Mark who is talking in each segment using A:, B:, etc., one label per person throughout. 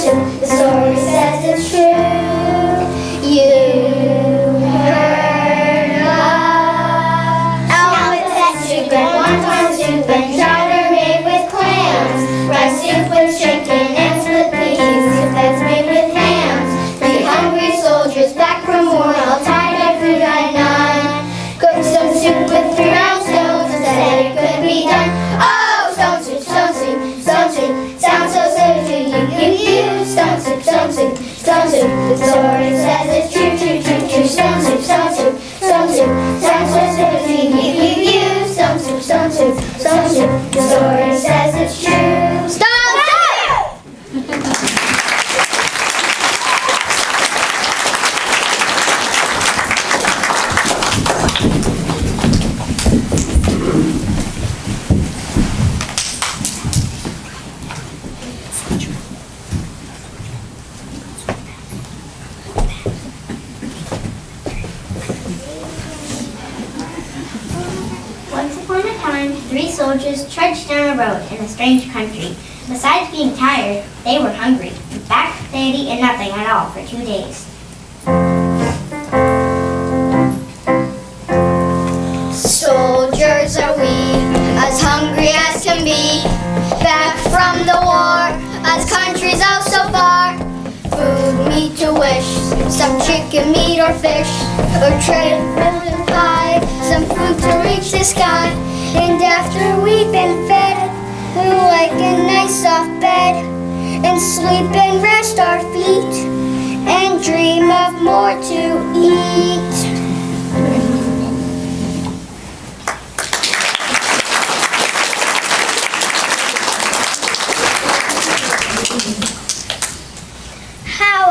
A: true. The story says it's true. You heard of Alphabet soup and wonton soup and chowder made with clams, rice soup with chicken and split peas, soup that's made with hams. 3 hungry soldiers back from war, all tired of food at 9. Cooked some soup with 3 round stones and said it could be done. Oh, stone soup, stone soup, stone soup, sounds so silly to you. Stone soup, stone soup, stone soup. The story says it's true, true, true, true. Stone soup, stone soup, stone soup, sounds so silly to you. Stone soup, stone soup, stone soup. The story says it's true. Stone soup!
B: Once upon a time, 3 soldiers trudged down a road in a strange country. Besides being tired, they were hungry. In fact, they had eaten nothing at all for 2 days.
A: Soldiers are we, as hungry as can be, back from the war, as countries out so far. Food, meat to wish, some chicken, meat or fish, or tray filled with pie, some food to reach the sky. And after we've been fed, we'll like a nice soft bed, and sleep and rest our feet, and dream of more to eat.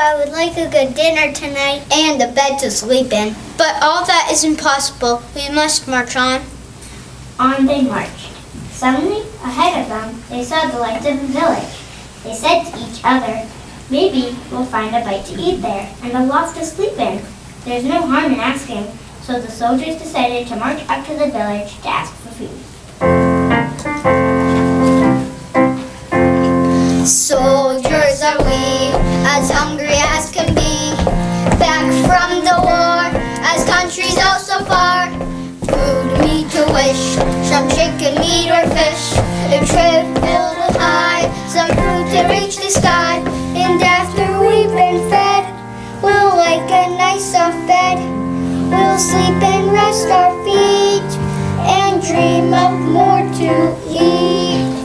A: I would like a good dinner tonight and a bed to sleep in. But all that is impossible. We must march on.
B: On they marched. Suddenly, ahead of them, they saw the lights of a village. They said to each other, "Maybe we'll find a bite to eat there and a loft to sleep in. There's no harm in asking." So the soldiers decided to march up to the village to ask for food.
A: Soldiers are we, as hungry as can be, back from the war, as countries oh so far. Food, meat to wish, some chicken, meat or fish, a tray filled with pie, some food to reach the sky. And after we've been fed, we'll like a nice soft bed, we'll sleep and rest our feet, and dream of more to eat.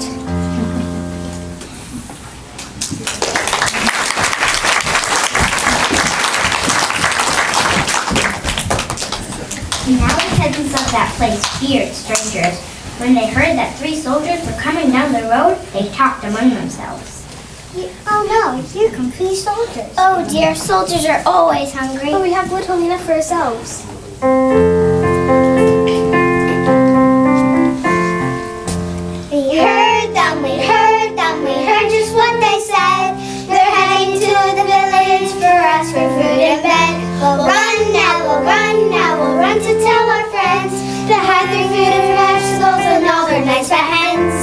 B: Now the peasants of that place feared strangers. When they heard that 3 soldiers were coming down the road, they talked among themselves.
C: Oh no, here come 3 soldiers.
A: Oh dear, soldiers are always hungry.
C: But we have little enough for ourselves.
A: We heard them, we heard just what they said. They're heading to the village for us for food and bed. We'll run now, we'll run now, we'll run to tell our friends to hide their food and vegetables and all their nice fat hens.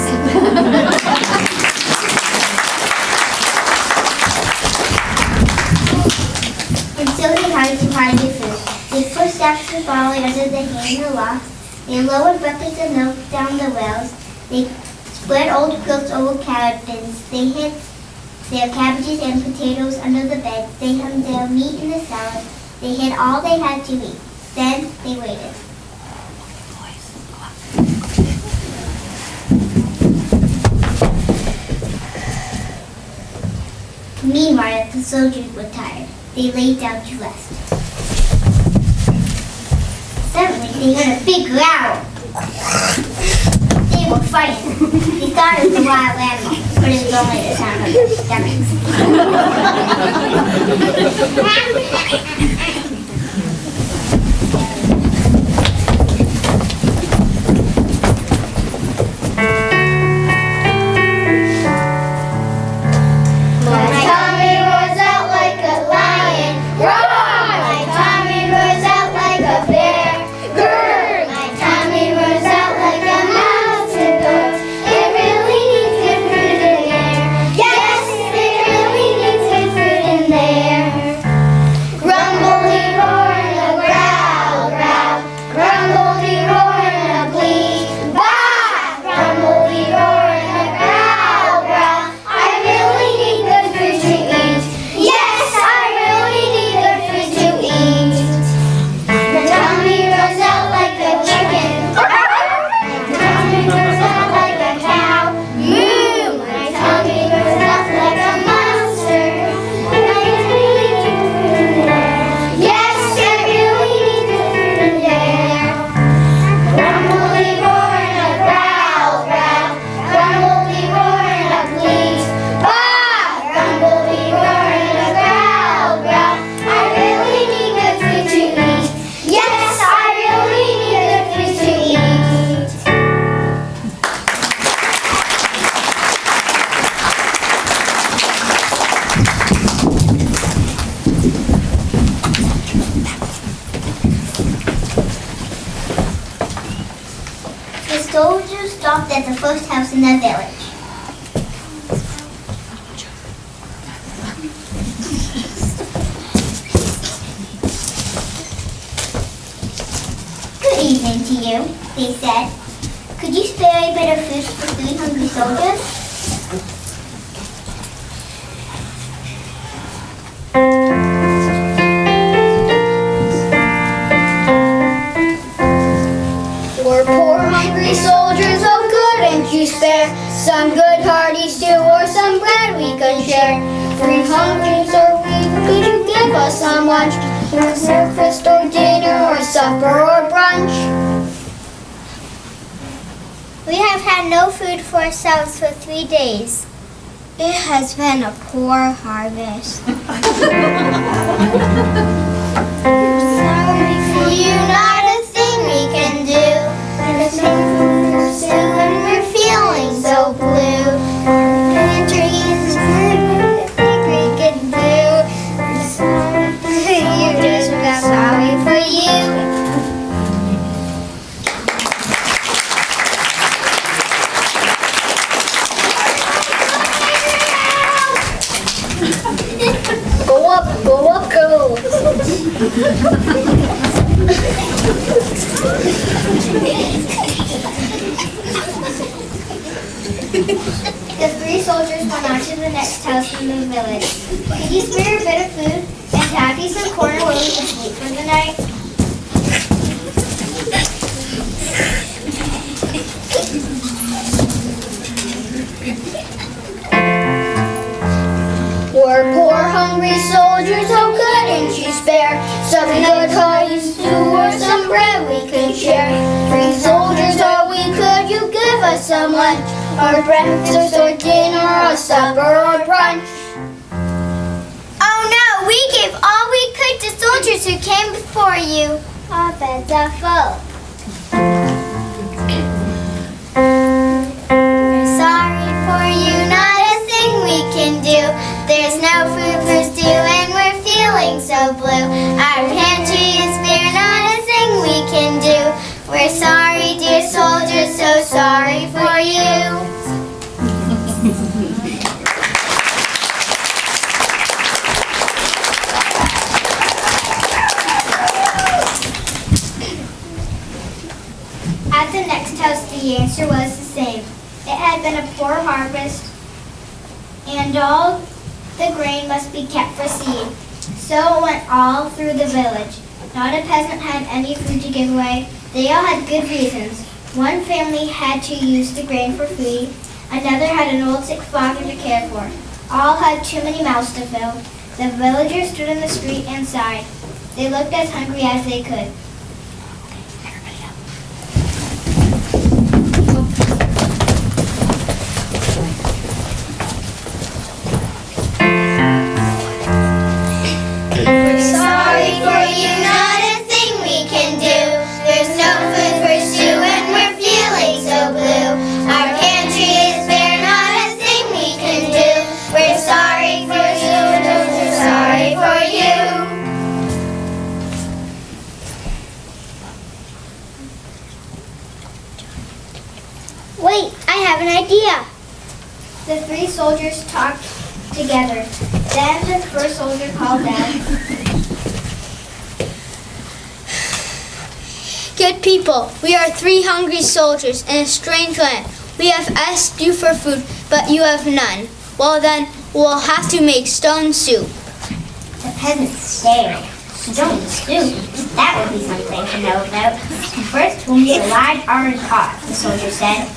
B: And so they hurried to find their food. They pushed after the barley under the hay in the loft. They lowered buckets of milk down the wells. They spread old quilts over cabins. They hid their cabbages and potatoes under the bed. They hung their meat in the salad. They hid all they had to eat. Then they waited. Meanwhile, the soldiers were tired. They lay down to rest. Suddenly, they heard a big growl. They were frightened. They thought it was a wild animal, but it was only the sound of their stomachs.
A: My tummy roars out like a lion, roar! My tummy roars out like a bear, grrr! My tummy roars out like a mountain goat. It really needs good food in the air. Yes, it really needs
B: stopped at the first house in the village. Good evening to you, they said. Could you spare a bit of food for 3 hungry soldiers?
A: We're poor hungry soldiers, oh couldn't you spare some good hearty stew or some bread we could share? 3 hungry or we, could you give us some lunch? Or breakfast or dinner or supper or brunch?
C: We have had no food for ourselves for 3 days. It has been a poor harvest.
A: Sorry for you, not a thing we can do. There's no food for stew and we're feeling so blue. Pantry is nothing we can do. We're sorry for you, just we're sorry for you. Go up, go.
B: The 3 soldiers went on to the next house in the village. Could you spare a bit of food and Taffy some corn where we can sleep for the night?
A: We're poor hungry soldiers, oh couldn't you spare some good hearty stew or some bread we could share? 3 soldiers, oh we could you give us some lunch? Or breakfast or dinner or supper or brunch?
C: Oh no, we gave all we could to soldiers who came before you.
B: Our beds are full.
C: We're sorry for you, not a thing we can do. There's no food for stew and we're feeling so blue. Our pantry is bare, not a thing we can do. We're sorry, dear soldiers, so sorry for you.
B: At the next house, the answer was the same. It had been a poor harvest, and all the grain must be kept for seed. So it went all through the village. Not a peasant had any food to give away. They all had good reasons. One family had to use the grain for food. Another had an old sick father to care for. All had too many mouths to fill. The villagers stood in the street and sighed. They looked as hungry as they could.
A: We're sorry for you, not a thing we can do. There's no food for stew and we're feeling so blue. Our pantry is bare, not a thing we can do. We're sorry for you, we're sorry for you.
C: Wait, I have an idea.
B: The 3 soldiers talked together. Then the first soldier called out,
D: Good people, we are 3 hungry soldiers in a strange land. We have asked you for food, but you have none. Well then, we'll have to make stone soup.
B: The peasants stared. Stone soup? That would be something to know about. First, we'll need a large iron pot, the soldier said.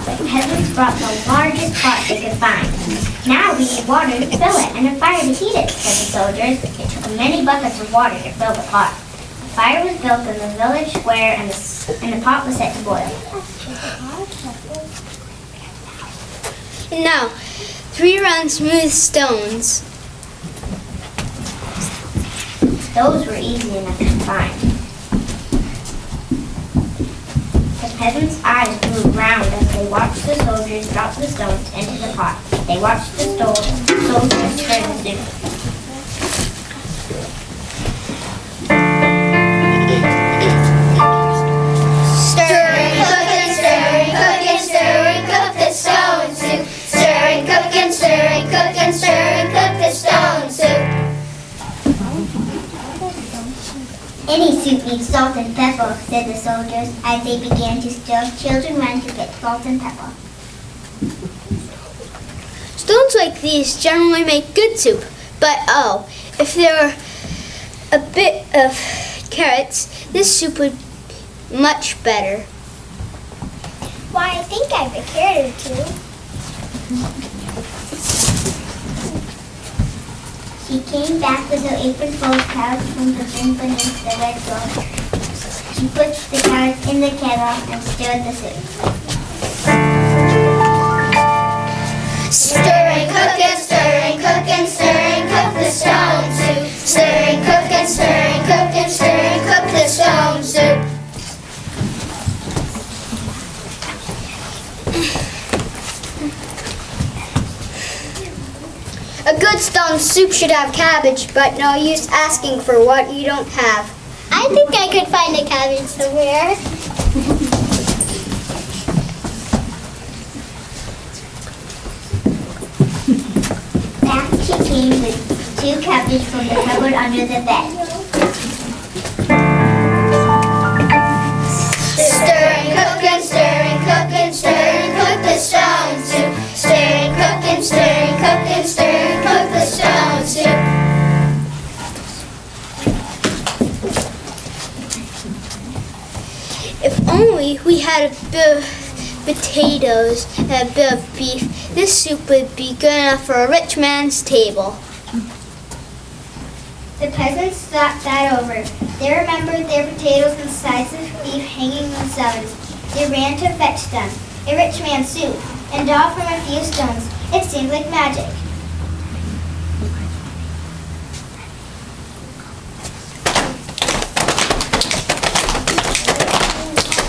B: The peasants brought the largest pot they could find. Now we need water to fill it and a fire to heat it, said the soldiers. It took many buckets of water to fill the pot. A fire was built in the village square and the pot was set to boil.
D: And now, 3 round smooth stones.
B: Those were easy enough to find. The peasants' eyes moved round as they watched the soldiers drop the stones into the pot. They watched the soldiers stir the soup.
C: Stir and cook and stir and cook and stir and cook the stone soup. Stir and cook and stir and cook and stir and cook the stone soup.
B: Any soup needs salt and pepper, said the soldiers. As they began to stir, children ran to get salt and pepper.
D: Stones like these generally make good soup, but if there were a bit of carrots, this soup would be much better.
C: Why, I think I have a carrot or two.
B: She came back with her apron full of carrots from the bin beneath the red door. She put the carrots in the kettle and stirred the soup.
C: Stir and cook and stir and cook and stir and cook the stone soup. Stir and cook and stir and cook and stir and cook the stone soup.
D: A good stone soup should have cabbage, but no use asking for what you don't have.
C: I think I could find a cabbage somewhere.
B: Back she came with 2 cabbage from the cupboard under the bed.
C: Stir and cook and stir and cook and stir and cook the stone soup. Stir and cook and stir and cook and stir and cook the stone soup.
D: If only we had a bit of potatoes and a bit of beef, this soup would be good enough for a rich man's table.
B: The peasants thought that over. They remembered their potatoes and sides of beef hanging themselves. They ran to fetch them. A rich man's soup, and all from a few stones. It seemed like magic.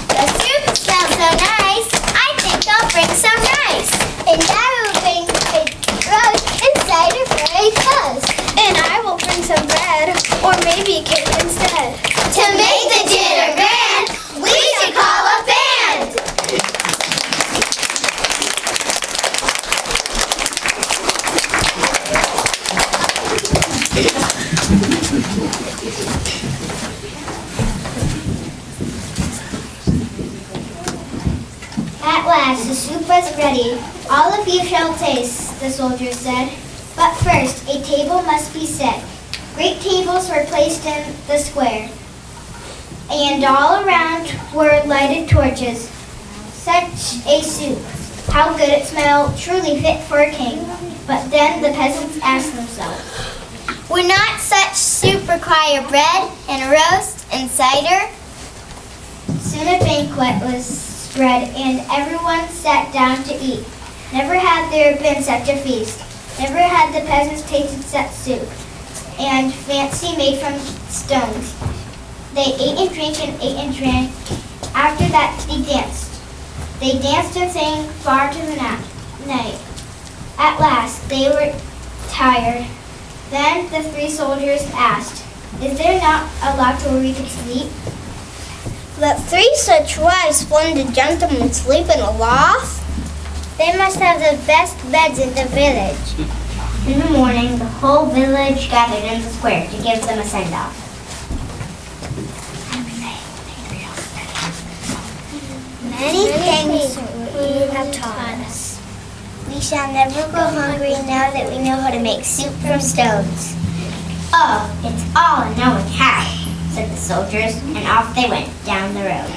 C: The soup smells so nice. I think I'll bring some rice. And I will bring a roast and cider for a toast.
A: And I will bring some bread, or maybe cake instead.
C: To make the dinner grand, we should call a band.
B: At last, the soup was ready. All of you shall taste, the soldiers said. But first, a table must be set. Great tables were placed in the square, and all around were lighted torches. Such a soup! How good it smelled, truly fit for a king. But then the peasants asked themselves,
C: Would not such soup require bread and roast and cider?
B: soon a banquet was spread, and everyone sat down to eat. Never had there been such a feast. Never had the peasants tasted such soup, and fancy made from stones. They ate and drank and ate and drank. After that they danced. They danced and sang far to the night. At last they were tired. Then the 3 soldiers asked, Is there not a lot where we could sleep?
C: Let 3 such wise, splendid gentlemen sleep in a loft? They must have the best beds in the village.
B: In the morning, the whole village gathered in the square to give them a send-off.
C: Many things you have taught us. We shall never go hungry now that we know how to make soup from stones.
B: Oh, it's all in knowing how, said the soldiers, and off they went down the road.